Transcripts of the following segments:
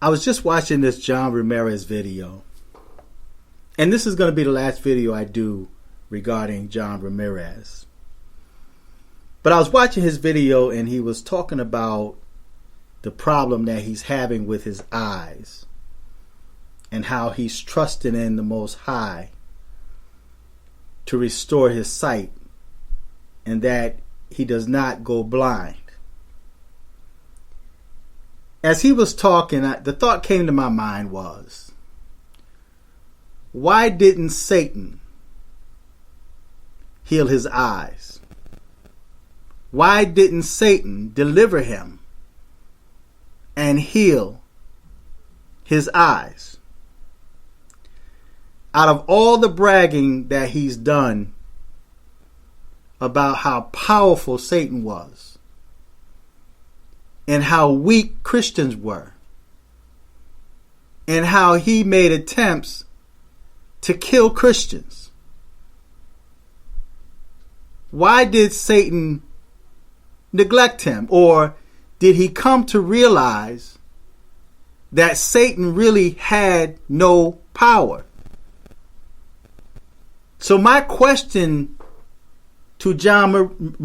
I was just watching this John Ramirez video. And this is going to be the last video I do regarding John Ramirez. But I was watching his video and he was talking about the problem that he's having with his eyes and how he's trusting in the Most High to restore his sight and that he does not go blind. As he was talking, the thought came to my mind was, why didn't Satan heal his eyes? Why didn't Satan deliver him and heal his eyes? Out of all the bragging that he's done about how powerful Satan was and how weak Christians were and how he made attempts to kill Christians, why did Satan neglect him? Or did he come to realize that Satan really had no power? So my question to John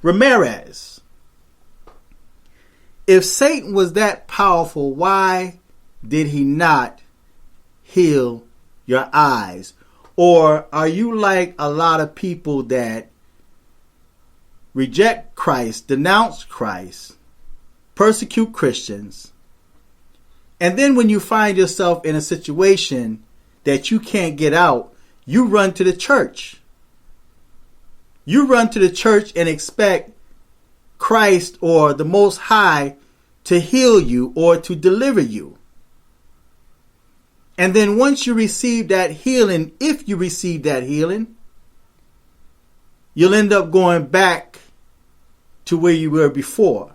Ramirez, if Satan was that powerful, why did he not heal your eyes? Or are you like a lot of people that reject Christ, denounce Christ, persecute Christians, and then when you find yourself in a situation that you can't get out, you run to the church? You run to the church and expect Christ or the Most High to heal you or to deliver you. And then once you receive that healing, if you receive that healing, you'll end up going back to where you were before.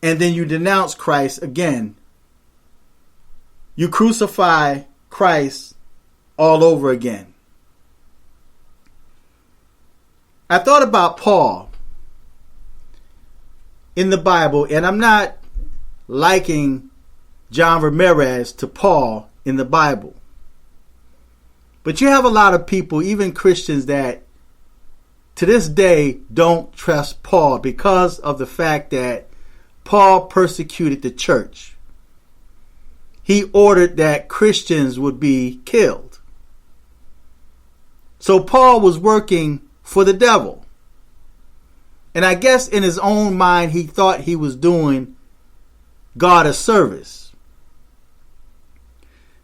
And then you denounce Christ again. You crucify Christ all over again. I thought about Paul in the Bible, and I'm not liking John Ramirez to Paul in the Bible. But you have a lot of people, even Christians, that to this day don't trust Paul because of the fact that Paul persecuted the church. He ordered that Christians would be killed. So Paul was working for the devil. And I guess in his own mind, he thought he was doing God a service.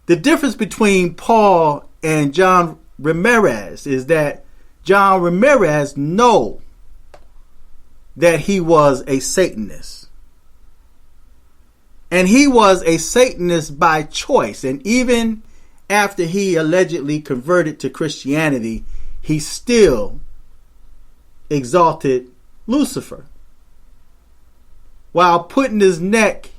The difference between Paul and John Ramirez is that John Ramirez knew that he was a Satanist. And he was a Satanist by choice. And even after he allegedly converted to Christianity, he still exalted Lucifer while putting his neck,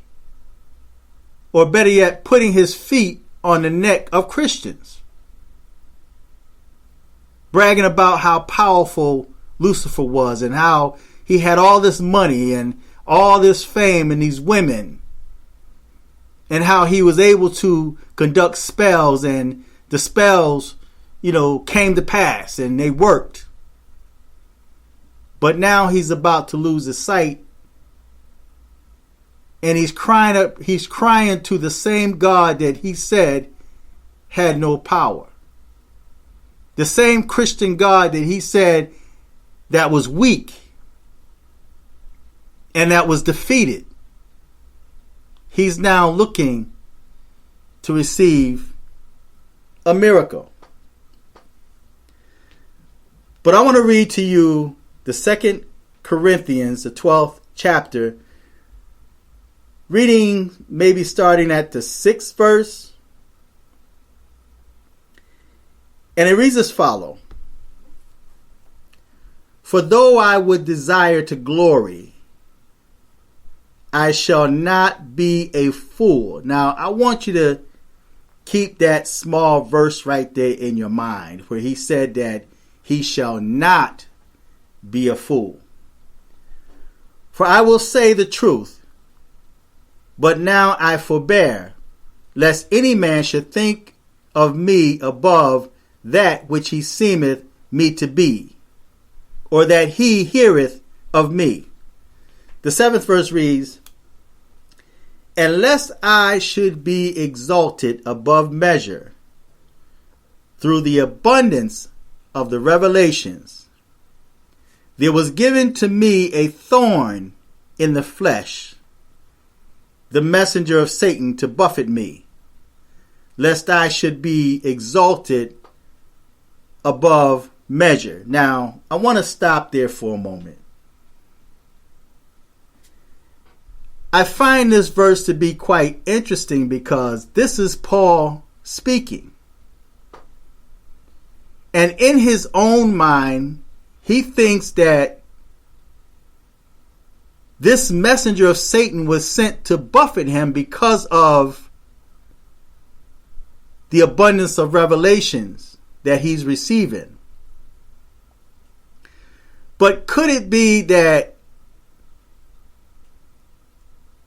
or better yet, putting his feet on the neck of Christians, bragging about how powerful Lucifer was and how he had all this money and all this fame and these women, and how he was able to conduct spells, and the spells, came to pass and they worked. But now he's about to lose his sight, and he's crying to the same God that he said had no power. The same Christian God that he said that was weak and that was defeated. He's now looking to receive a miracle. But I want to read to you the 2 Corinthians, the 12th chapter, reading maybe starting at the 6th verse. And it reads as follows. For though I would desire to glory, I shall not be a fool. Now, I want you to keep that small verse right there in your mind, where he said that he shall not be a fool. For I will say the truth, But now I forbear, lest any man should think of me above that which he seemeth me to be, or that he heareth of me. The 7th verse reads, And lest I should be exalted above measure through the abundance of the revelations, there was given to me a thorn in the flesh, the messenger of Satan to buffet me, lest I should be exalted above measure. Now, I want to stop there for a moment. I find this verse to be quite interesting because this is Paul speaking. And in his own mind, he thinks that this messenger of Satan was sent to buffet him because of the abundance of revelations that he's receiving. But could it be that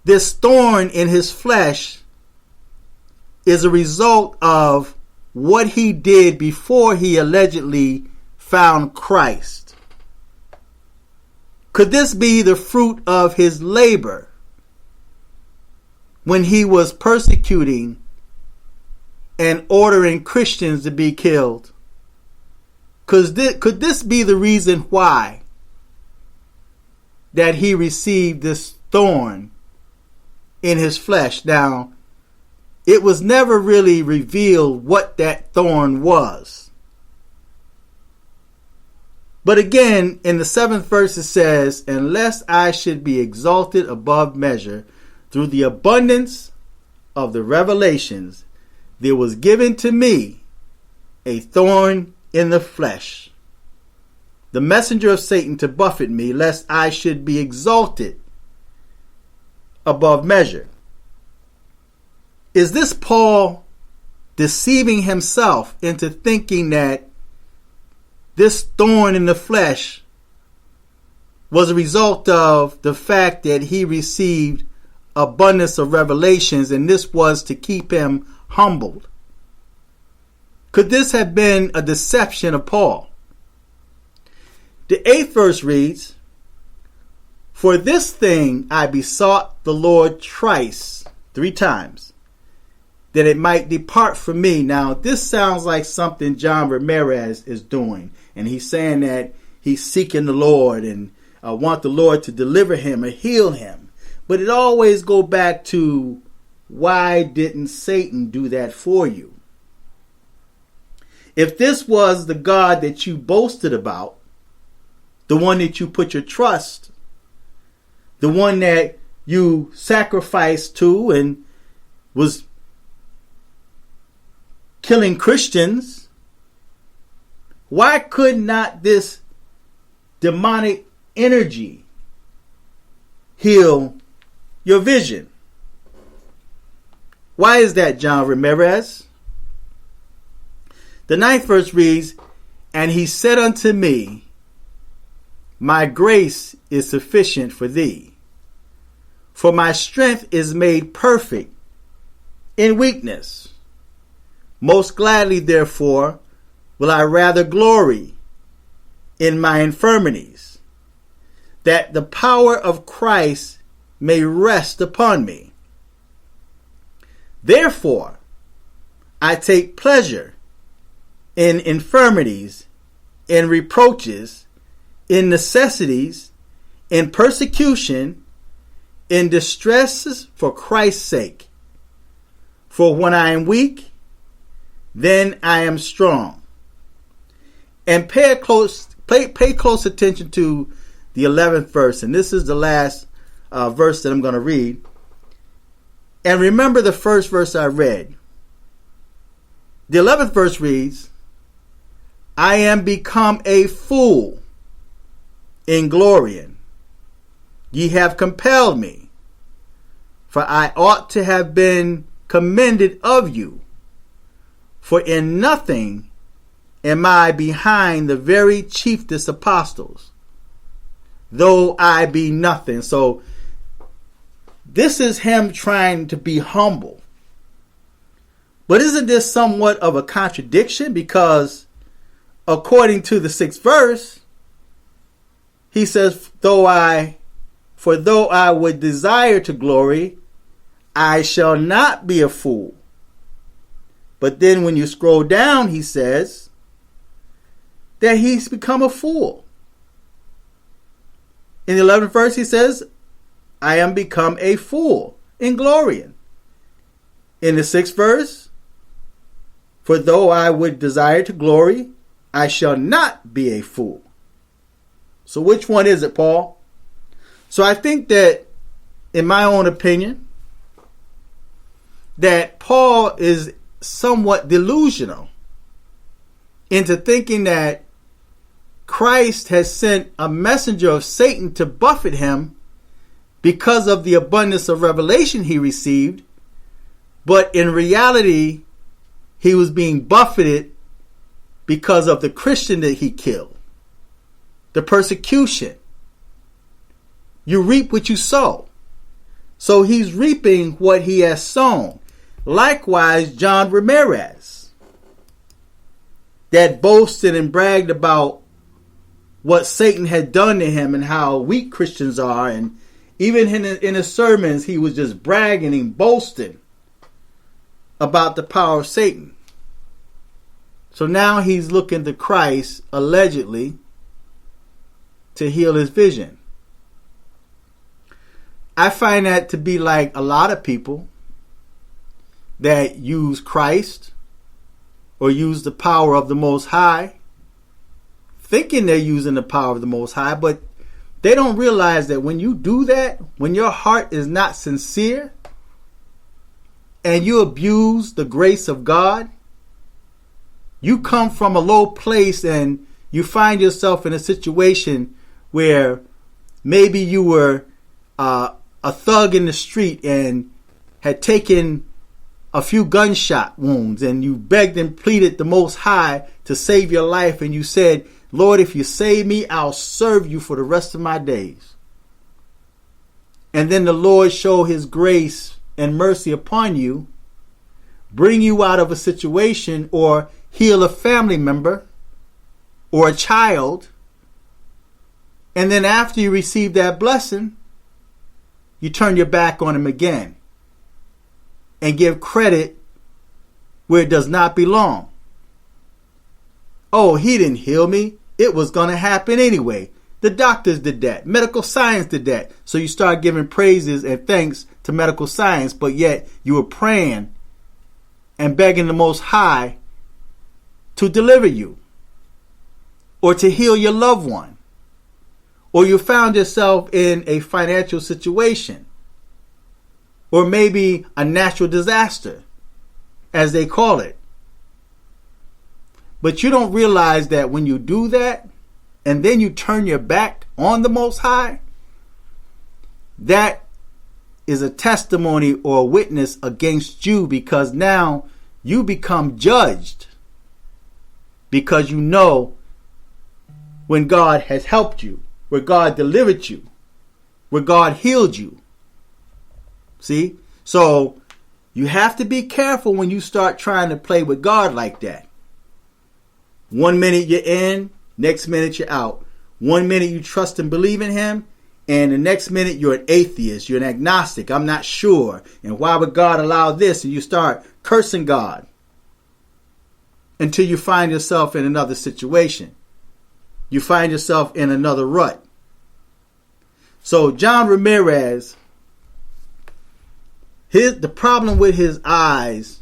this thorn in his flesh is a result of what he did before he allegedly found Christ? Could this be the fruit of his labor when he was persecuting and ordering Christians to be killed? Could this be the reason why that he received this thorn in his flesh? Now, it was never really revealed what that thorn was. But again, in the 7th verse it says, Unless I should be exalted above measure through the abundance of the revelations, there was given to me a thorn in the flesh, the messenger of Satan to buffet me, lest I should be exalted above measure. Is this Paul deceiving himself into thinking that this thorn in the flesh was a result of the fact that he received abundance of revelations and this was to keep him humbled? Could this have been a deception of Paul? The 8th verse reads, For this thing I besought the Lord thrice, 3 times, that it might depart from me. Now, this sounds like something John Ramirez is doing. And he's saying that he's seeking the Lord and want the Lord to deliver him or heal him. But it always go back to, why didn't Satan do that for you? If this was the God that you boasted about, the one that you put your trust, the one that you sacrificed to and was killing Christians, why could not this demonic energy heal your vision? Why is that, John Ramirez? The 9th verse reads, And he said unto me, My grace is sufficient for thee, for my strength is made perfect in weakness. Most gladly, therefore, will I rather glory in my infirmities, that the power of Christ may rest upon me. Therefore, I take pleasure in infirmities, in reproaches, in necessities, in persecution, in distresses for Christ's sake. For when I am weak, then I am strong. And pay close attention to the 11th verse. And this is the last verse that I'm going to read. And remember the first verse I read. The 11th verse reads, I am become a fool in glorying. Ye have compelled me, for I ought to have been commended of you. For in nothing am I behind the very chiefest apostles, though I be nothing. So this is him trying to be humble. But isn't this somewhat of a contradiction? Because according to the 6th verse, he says, though I would desire to glory, I shall not be a fool. But then when you scroll down, he says that he's become a fool. In the 11th verse, he says, I am become a fool in glorying. In the 6th verse, for though I would desire to glory, I shall not be a fool. So which one is it, Paul? So I think that, in my own opinion, that Paul is somewhat delusional into thinking that Christ has sent a messenger of Satan to buffet him because of the abundance of revelation he received, but in reality, he was being buffeted because of the Christian that he killed. The persecution. You reap what you sow. So he's reaping what he has sown. Likewise, John Ramirez, that boasted and bragged about what Satan had done to him and how weak Christians are. And even in his sermons, he was just bragging and boasting about the power of Satan. So now he's looking to Christ, allegedly, to heal his vision. I find that to be like a lot of people that use Christ or use the power of the Most High, thinking they're using the power of the Most High, but they don't realize that when you do that, when your heart is not sincere and you abuse the grace of God, you come from a low place and you find yourself in a situation where maybe you were a thug in the street and had taken a few gunshot wounds, and you begged and pleaded the Most High to save your life, and you said, Lord, if you save me, I'll serve you for the rest of my days. And then the Lord show his grace and mercy upon you, bring you out of a situation or heal a family member or a child. And then after you receive that blessing, you turn your back on him again and give credit where it does not belong. Oh, he didn't heal me. It was going to happen anyway. The doctors did that. Medical science did that. So you start giving praises and thanks to medical science, but yet you were praying and begging the Most High to deliver you or to heal your loved one. Or you found yourself in a financial situation, or maybe a natural disaster, as they call it. But you don't realize that when you do that, and then you turn your back on the Most High, that is a testimony or a witness against you, because now you become judged, because you know when God has helped you, where God delivered you, where God healed you. See? So you have to be careful when you start trying to play with God like that. 1 minute you're in, next minute you're out. 1 minute you trust and believe in him, and the next minute you're an atheist, you're an agnostic, I'm not sure. And why would God allow this? And you start cursing God until you find yourself in another situation. You find yourself in another rut. So John Ramirez, the problem with his eyes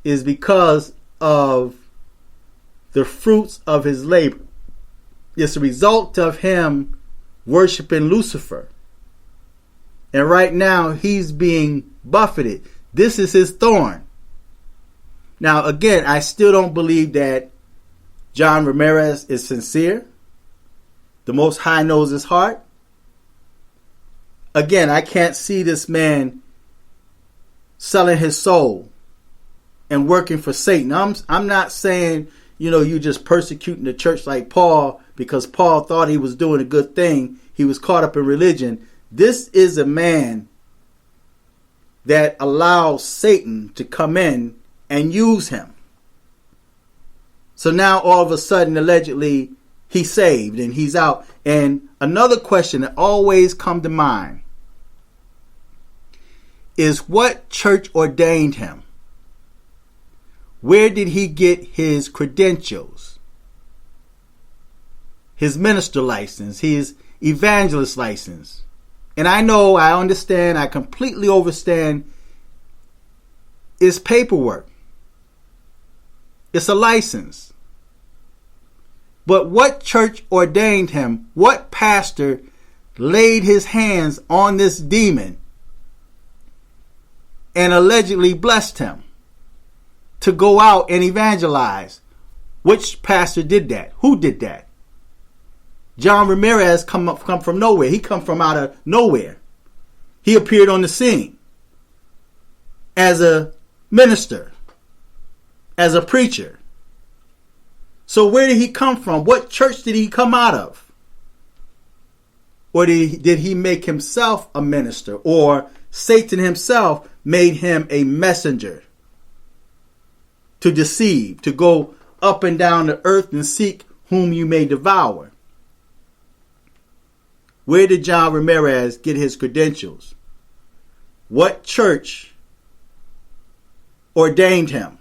is because of the fruits of his labor. It's a result of him worshiping Lucifer. And right now he's being buffeted. This is his thorn. Now again, I still don't believe that John Ramirez is sincere. The Most High knows his heart. Again, I can't see this man selling his soul and working for Satan. I'm not saying, you just persecuting the church like Paul because Paul thought he was doing a good thing. He was caught up in religion. This is a man that allows Satan to come in and use him. So now all of a sudden, allegedly, he's saved and he's out. And another question that always comes to mind is, what church ordained him? Where did he get his credentials? His minister license, his evangelist license. And I know, I understand, I completely understand. It's paperwork. It's a license. But what church ordained him? What pastor laid his hands on this demon and allegedly blessed him to go out and evangelize? Which pastor did that? Who did that? John Ramirez come from nowhere. He come from out of nowhere. He appeared on the scene as a minister, as a preacher. So where did he come from? What church did he come out of? Or did he make himself a minister? Or Satan himself made him a messenger to deceive, to go up and down the earth and seek whom you may devour? Where did John Ramirez get his credentials? What church ordained him?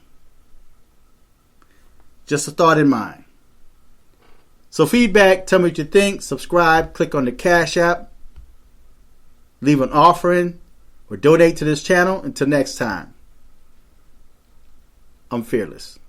Just a thought in mind. So feedback, tell me what you think. Subscribe, click on the Cash App, leave an offering, or donate to this channel. Until next time, I'm fearless.